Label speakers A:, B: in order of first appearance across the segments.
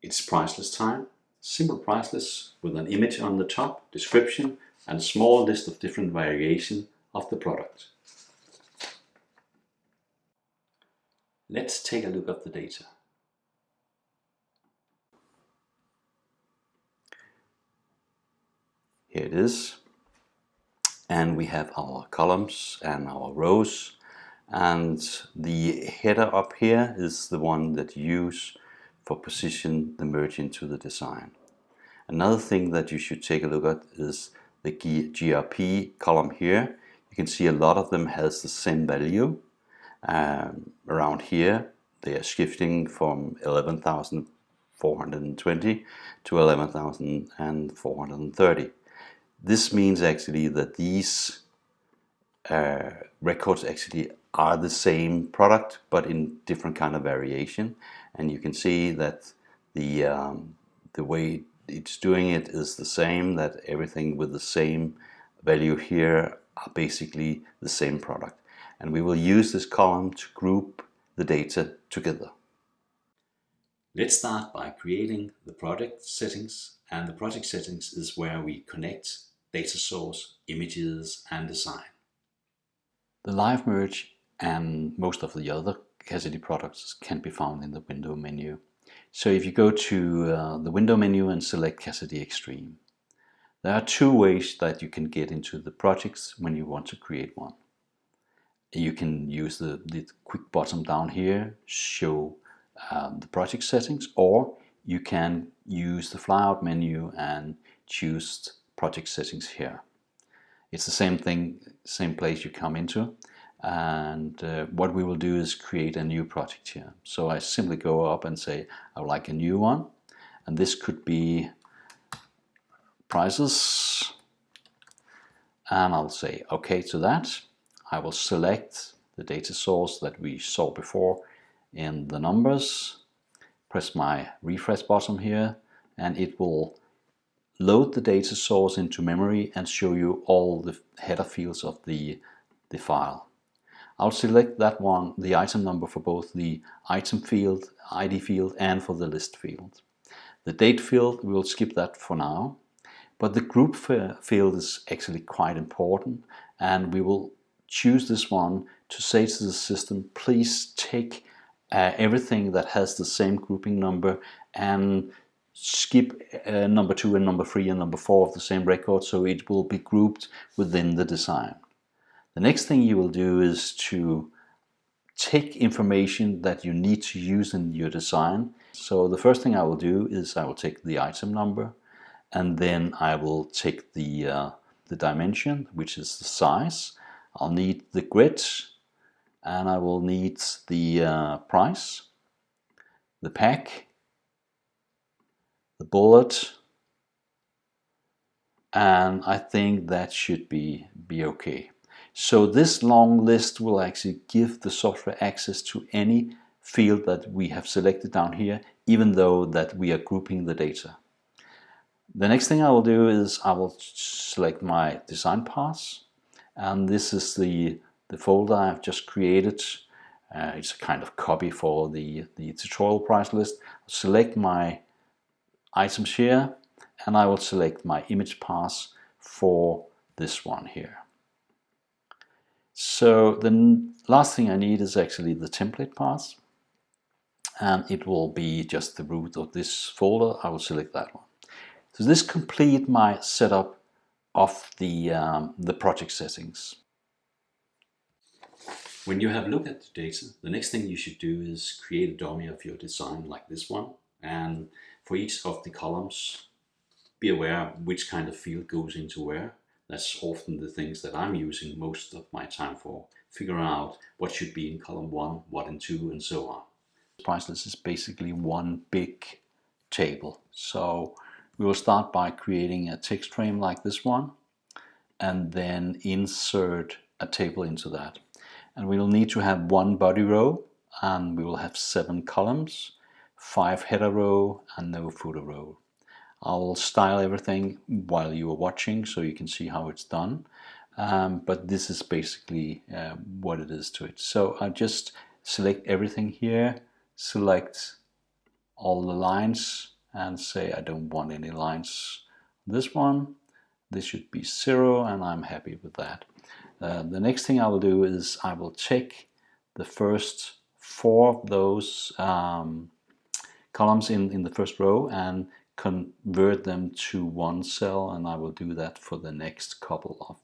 A: It's price list time. Simple price list with an image on the top, description, and a small list of different variations of the product. Let's take a look at the data. Here it is. And we have our columns and our rows. And the header up here is the one that you use for position the merge into the design. Another thing that you should take a look at is the GRP column here. You can see a lot of them has the same value. Around here they are shifting from 11,420 to 11,430. This means actually that these records actually are the same product but in different kind of variation, and you can see that the way it's doing it is the same, that everything with the same value here are basically the same product, and we will use this column to group the data together. Let's start by creating the project settings, and the project settings is where we connect data source, images and design. The live merge and most of the other Cacidi products can be found in the window menu. So if you go to the window menu and select Cacidi Extreme, there are two ways that you can get into the projects when you want to create one. You can use the quick button down here, show the project settings, or you can use the flyout menu and choose project settings here. It's the same thing, same place you come into, and what we will do is create a new project here. So I simply go up and say I would like a new one, and this could be prices, and I'll say OK to that. I will select the data source that we saw before in the numbers, press my refresh button here, and it will load the data source into memory and show you all the header fields of the file. I'll select that one, the item number for both the item field, ID field, and for the list field. The date field, we'll skip that for now, but the group field is actually quite important, and we will choose this one to say to the system, please take everything that has the same grouping number and skip number 2 and number 3 and number 4 of the same record, so it will be grouped within the design. The next thing you will do is to take information that you need to use in your design. So the first thing I will do is I will take the item number, and then I will take the dimension, which is the size. I'll need the grid, and I will need the price, the pack, the bullet, and I think that should be okay. So this long list will actually give the software access to any field that we have selected down here, even though that we are grouping the data. The next thing I will do is I will select my design paths, and this is the folder I've just created. It's a kind of copy for the tutorial price list. I'll select my items here, and I will select my image paths for this one here. So the last thing I need is actually the template paths, and it will be just the root of this folder. I will select that one. So this completes my setup of the project settings. When you have looked at the data, the next thing you should do is create a dummy of your design like this one, and for each of the columns, be aware which kind of field goes into where. That's often the things that I'm using most of my time for, figuring out what should be in column 1, what in 2, and so on. Price list is basically one big table. So we will start by creating a text frame like this one, and then insert a table into that. And we will need to have one body row, and we will have 7 columns, 5 header row, and no footer row. I'll style everything while you are watching so you can see how it's done, but this is basically what it is to it. So I just select everything here, select all the lines, and say I don't want any lines. This one, this should be 0, and I'm happy with that. The next thing I will do is I will take the first 4 of those columns in the first row and convert them to one cell, and I will do that for the next couple of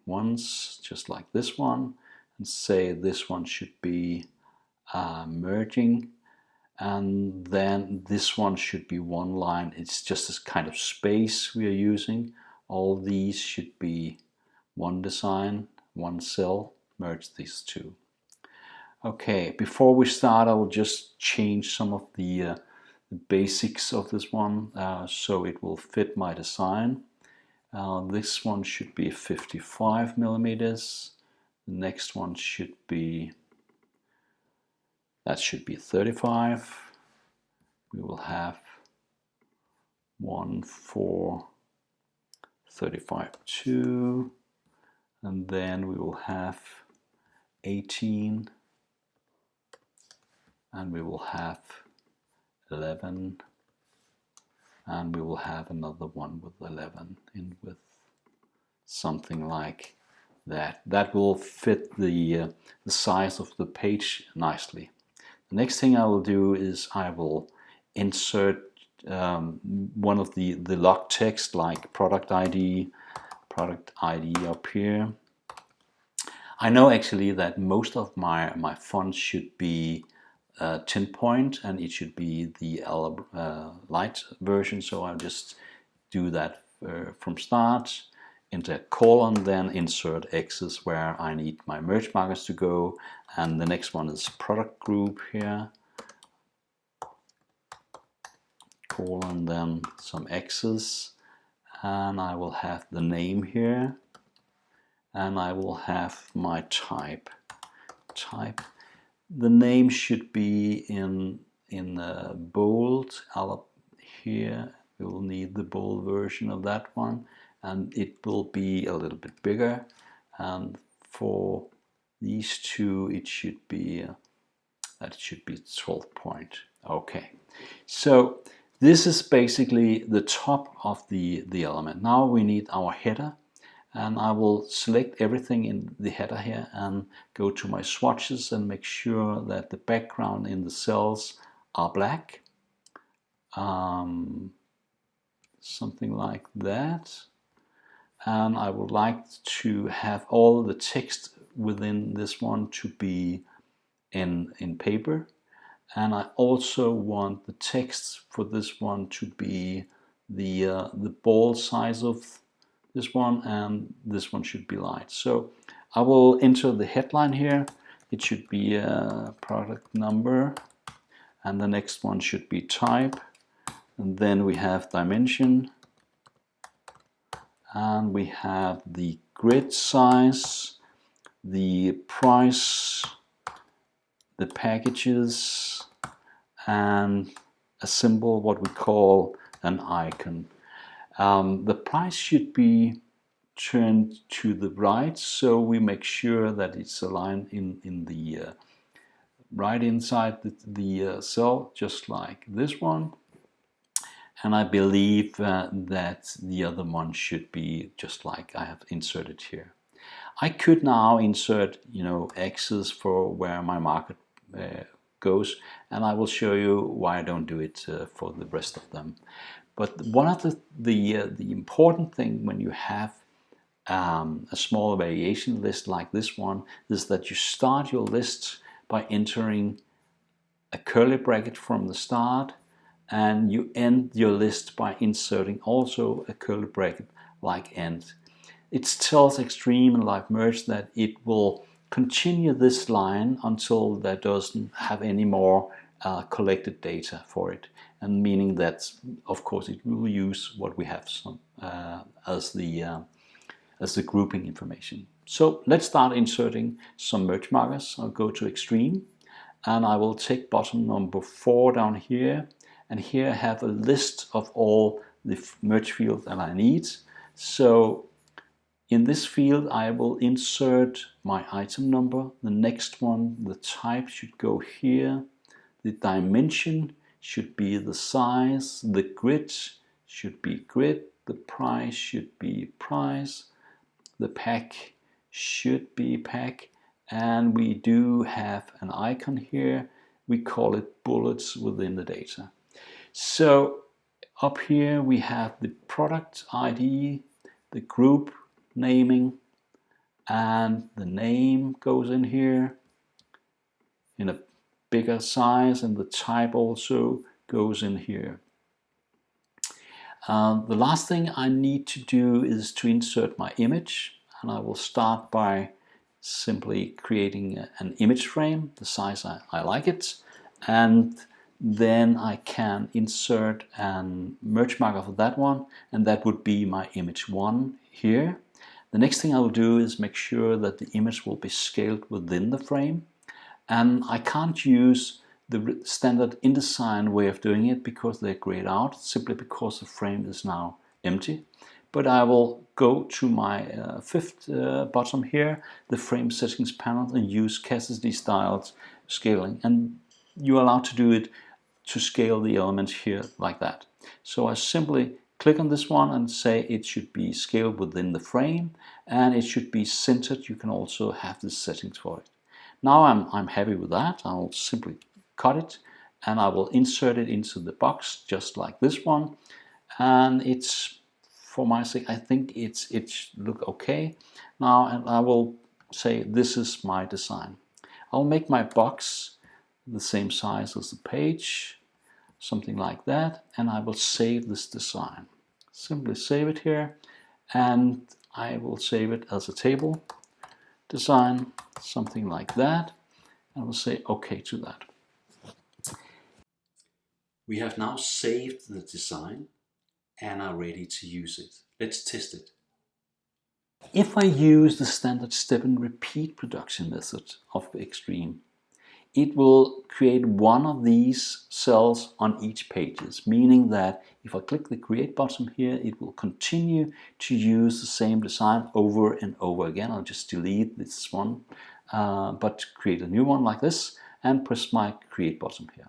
A: ones, just like this one, and say this one should be merging, and then this one should be one line. It's just this kind of space we are using. All these should be one design, one cell, merge these two. Okay, before we start, I will just change some of the basics of this one so it will fit my design. This one should be 55 millimeters. The next one should be, that should be 35. We will have 1 for 35.2, and then we will have 18, and we will have 11, and we will have another one with 11 in with something like that. That will fit the size of the page nicely. The next thing I will do is I will insert one of the log text, like product ID up here. I know actually that most of my fonts should be 10 point, and it should be the light version, so I'll just do that from start. Enter colon, then insert X's where I need my merge markers to go, and the next one is product group here, colon, then some X's, and I will have the name here, and I will have my type. The name should be in bold. Here we will need the bold version of that one, and it will be a little bit bigger. And for these two, it should be 12 point. Okay, so this is basically the top of the element. Now we need our header, and I will select everything in the header here and go to my swatches and make sure that the background in the cells are black. Something like that. And I would like to have all the text within this one to be in paper. And I also want the text for this one to be the bold size of this one, and this one should be light. So I will enter the headline here. It should be a product number, and the next one should be type, and then we have dimension, and we have the grid size, the price, the packages, and a symbol, what we call an icon. The price should be turned to the right, so we make sure that it's aligned in the right inside the cell, just like this one. And I believe that the other one should be just like I have inserted here. I could now insert, X's for where my market goes, and I will show you why I don't do it for the rest of them. But one of the important thing when you have a small variation list like this one is that you start your list by entering a curly bracket from the start, and you end your list by inserting also a curly bracket like end. It tells Extreme and Live Merge that it will continue this line until that doesn't have any more collected data for it, and meaning that of course it will use what we have as the grouping information. So let's start inserting some merge markers. I'll go to Extreme, and I will take button number 4 down here, and here I have a list of all the merge fields that I need. So in this field I will insert my item number. The next one, the type, should go here. The dimension should be the size, the grid should be grid, the price should be price, the pack should be pack, and we do have an icon here. We call it bullets within the data. So up here we have the product ID, the group naming, and the name goes in here in a bigger size, and the type also goes in here. The last thing I need to do is to insert my image, and I will start by simply creating an image frame, the size I like it, and then I can insert and merge marker for that one, and that would be my image 1 here. The next thing I will do is make sure that the image will be scaled within the frame, and I can't use the standard InDesign way of doing it because they're grayed out, simply because the frame is now empty. But I will go to my fifth bottom here, the frame settings panel, and use Cacidi style scaling. And you're allowed to do it to scale the elements here like that. So I simply click on this one and say it should be scaled within the frame, and it should be centered. You can also have the settings for it. Now I'm happy with that. I'll simply cut it, and I will insert it into the box just like this one. And it's, for my sake, I think it look okay. Now, and I will say this is my design. I'll make my box the same size as the page, something like that, and I will save this design. Simply save it here, and I will save it as a table design, something like that, and I will say OK to that. We have now saved the design and are ready to use it. Let's test it. If I use the standard step and repeat production method of Extreme, it will create one of these cells on each pages, meaning that if I click the create button here, it will continue to use the same design over and over again. I'll just delete this one, but create a new one like this and press my create button here.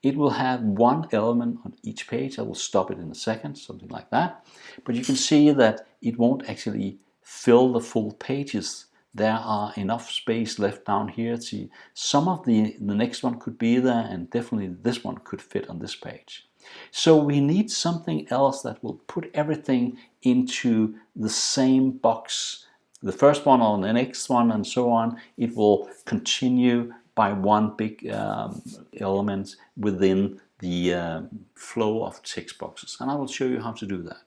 A: It will have one element on each page. I will stop it in a second, something like that. But you can see that it won't actually fill the full pages. There are enough space left down here. See, some of the next one could be there, and definitely this one could fit on this page. So we need something else that will put everything into the same box. The first one or the next one and so on, it will continue by one big element within the flow of text boxes. And I will show you how to do that.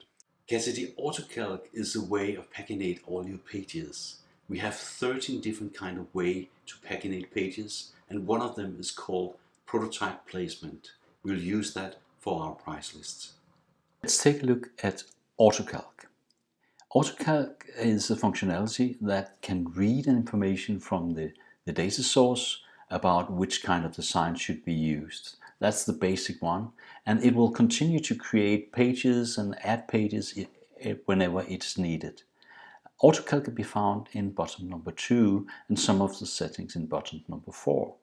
A: Cacidi Autocalc is a way of paginate all your pages. We have 13 different kind of way to paginate pages, and one of them is called prototype placement. We'll use that for our price lists. Let's take a look at Autocalc. Autocalc is a functionality that can read information from the data source about which kind of design should be used. That's the basic one, and it will continue to create pages and add pages whenever it's needed. Autocalc can be found in bottom number 2 and some of the settings in bottom number 4.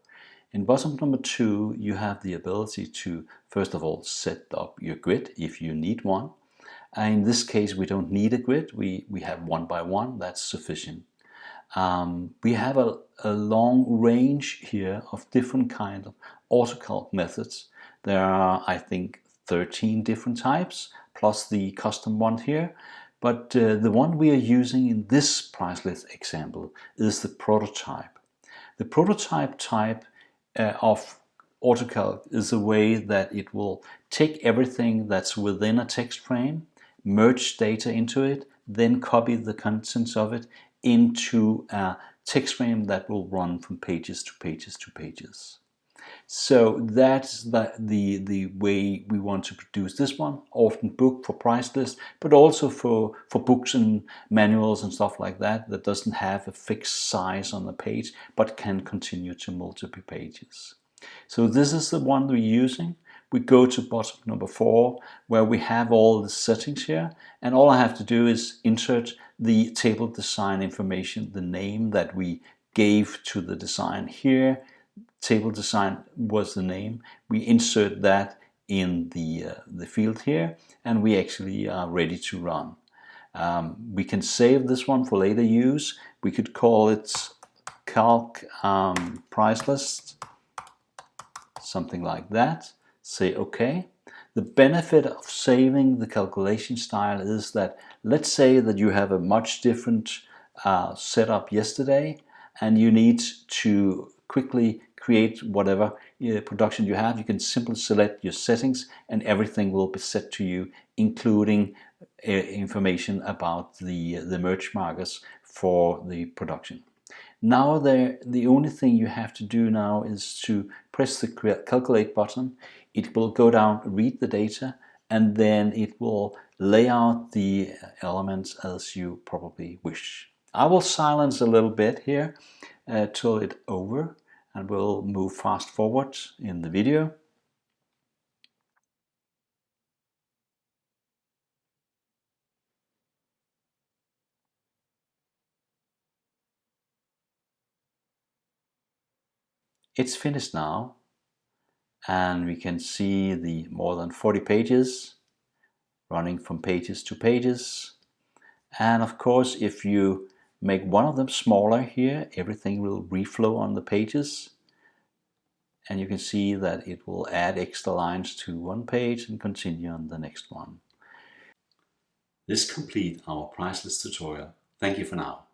A: In bottom number 2 you have the ability to first of all set up your grid if you need one. In this case we don't need a grid, we have one by one, that's sufficient. We have a long range here of different kind of Autocalc methods. There are, I think, 13 different types, plus the custom one here. But the one we are using in this price list example is the prototype. The prototype type of Autocalc is a way that it will take everything that's within a text frame, merge data into it, then copy the contents of it into a text frame that will run from pages to pages to pages. So that's the way we want to produce this one, often booked for price list, but also for books and manuals and stuff like that doesn't have a fixed size on the page, but can continue to multiple pages. So this is the one we're using. We go to bottom number 4, where we have all the settings here, and all I have to do is insert the table design information, the name that we gave to the design here, table design was the name. We insert that in the field here, and we actually are ready to run. We can save this one for later use. We could call it calc price list, something like that. Say OK. The benefit of saving the calculation style is that, let's say that you have a much different setup yesterday, and you need to quickly create whatever production you have. You can simply select your settings, and everything will be set to you, including information about the merge markers for the production. Now the only thing you have to do now is to press the calculate button. It will go down, read the data, and then it will lay out the elements as you probably wish. I will silence a little bit here till it's over, and we'll move fast forward in the video. It's finished now, and we can see the more than 40 pages running from pages to pages. And of course, if you make one of them smaller here, everything will reflow on the pages. And you can see that it will add extra lines to one page and continue on the next one. This completes our price list tutorial. Thank you for now.